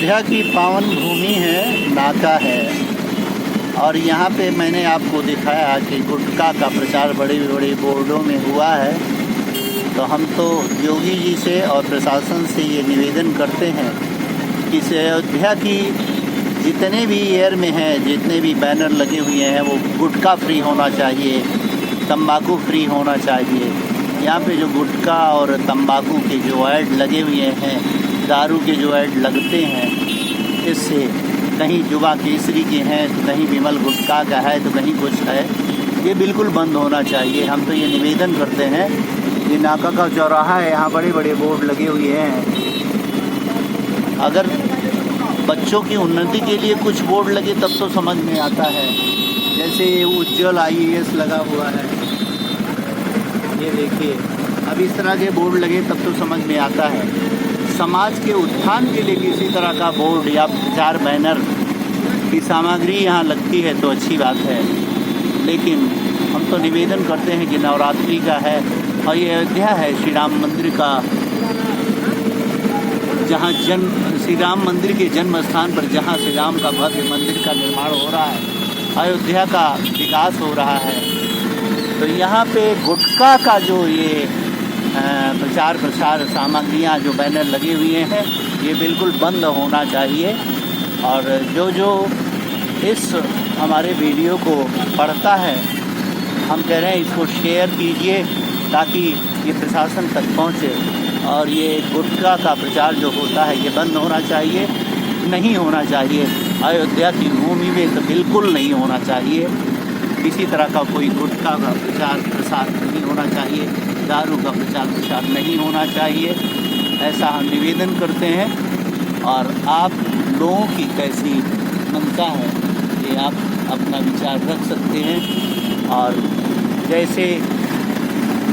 अयोध्या की पावन भूमि है, नाका है। और यहाँ पे मैंने आपको दिखाया कि गुटखा का प्रचार बड़े बड़े बोर्डों में हुआ है। तो हम तो योगी जी से और प्रशासन से ये निवेदन करते हैं कि इस अयोध्या की जितने भी एयर में हैं, जितने भी बैनर लगे हुए हैं, वो गुटखा फ्री होना चाहिए, तंबाकू फ्री होना चाहिए। यहाँ पे जो गुटखा और तंबाकू के जो ऐड लगे हुए हैं, दारू के जो ऐड लगते हैं, इससे कहीं जुबा केसरी के हैं तो कहीं विमल गुटखा का है तो कहीं कुछ है, ये बिल्कुल बंद होना चाहिए। हम तो ये निवेदन करते हैं। ये नाका का चौराहा है, यहाँ बड़े बड़े बोर्ड लगे हुए हैं। अगर बच्चों की उन्नति के लिए कुछ बोर्ड लगे तब तो समझ में आता है। जैसे ये उज्ज्वल IAS लगा हुआ है, ये देखिए, अब इस तरह के बोर्ड लगे तब तो समझ में आता है। समाज के उत्थान के लिए किसी तरह का बोर्ड या प्रचार बैनर की सामग्री यहाँ लगती है तो अच्छी बात है, लेकिन हम तो निवेदन करते हैं कि नवरात्रि का है और ये अयोध्या है श्री राम मंदिर का, जहाँ श्री राम मंदिर के जन्म स्थान पर जहाँ श्री राम का भव्य मंदिर का निर्माण हो रहा है, अयोध्या का विकास हो रहा है। तो यहाँ पे गुटखा का जो ये प्रचार प्रसार सामग्रियाँ जो बैनर लगे हुए हैं, ये बिल्कुल बंद होना चाहिए। और जो इस हमारे वीडियो को पढ़ता है, हम कह रहे हैं इसको शेयर कीजिए ताकि ये प्रशासन तक पहुँचे। और ये गुटखा का प्रचार जो होता है ये बंद होना चाहिए, नहीं होना चाहिए। अयोध्या की भूमि में तो बिल्कुल नहीं होना चाहिए। किसी तरह का कोई गुटखा का प्रचार प्रसार नहीं होना चाहिए, दारू का प्रचार प्रसार नहीं होना चाहिए, ऐसा हम निवेदन करते हैं। और आप लोगों की कैसी मनता है ये आप अपना विचार रख सकते हैं। और जैसे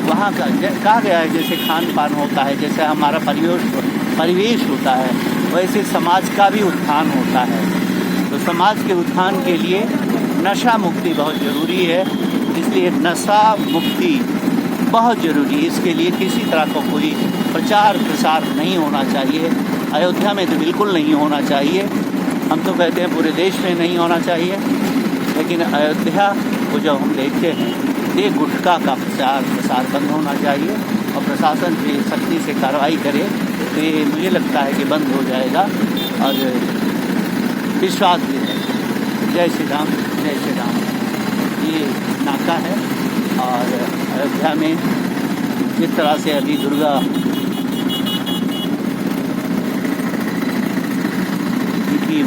वहाँ का कहा गया है, जैसे खान पान होता है, जैसे हमारा परिवेश होता है, वैसे समाज का भी उत्थान होता है। तो समाज के उत्थान के लिए नशा मुक्ति बहुत ज़रूरी है, इसलिए नशा मुक्ति बहुत ज़रूरी है। इसके लिए किसी तरह का कोई प्रचार प्रसार नहीं होना चाहिए। अयोध्या में तो बिल्कुल नहीं होना चाहिए। हम तो कहते हैं पूरे देश में नहीं होना चाहिए, लेकिन अयोध्या को जब हम देखते हैं, ये गुटखा का प्रचार प्रसार बंद होना चाहिए और प्रशासन भी सख्ती से कार्रवाई करे तो ये मुझे लगता है कि बंद हो जाएगा। और विश्वास भी है। जय श्री राम, जय श्री राम। ये नाका है और अयोध्या में जिस तरह से अभी दुर्गा की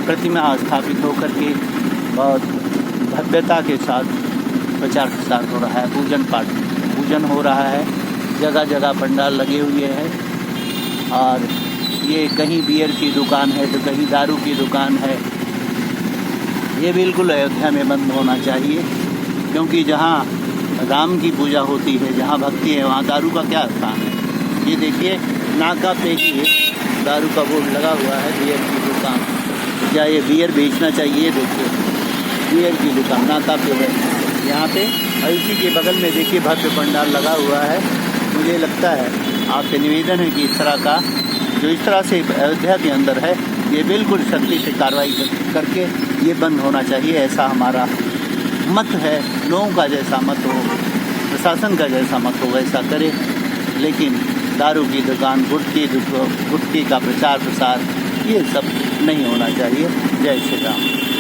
प्रतिमा स्थापित होकर के बहुत भव्यता के साथ प्रचार प्रसार हो रहा है, पूजन हो रहा है, जगह जगह पंडाल लगे हुए हैं। और ये कहीं बियर की दुकान है तो कहीं दारू की दुकान है। ये बिल्कुल अयोध्या में बंद होना चाहिए, क्योंकि जहाँ राम की पूजा होती है, जहाँ भक्ति है, वहाँ दारू का क्या स्थान है। ये देखिए, नाका पे ही दारू का बोर्ड लगा हुआ है, बियर की दुकान। क्या ये बियर बेचना चाहिए? देखिए, बियर की दुकान नाका पे है यहाँ पे। और इसी के बगल में देखिए भव्य पंडाल लगा हुआ है। मुझे लगता है, आपसे निवेदन है कि इस तरह का जो इस तरह से अयोध्या के अंदर है, ये बिल्कुल सख्ती से कार्रवाई करके ये बंद होना चाहिए, ऐसा हमारा मत है। लोगों का जैसा मत हो, प्रशासन का जैसा मत हो, वैसा करे। लेकिन दारू की दुकान, गुटखे का प्रचार प्रसार, ये सब नहीं होना चाहिए। जय श्री राम।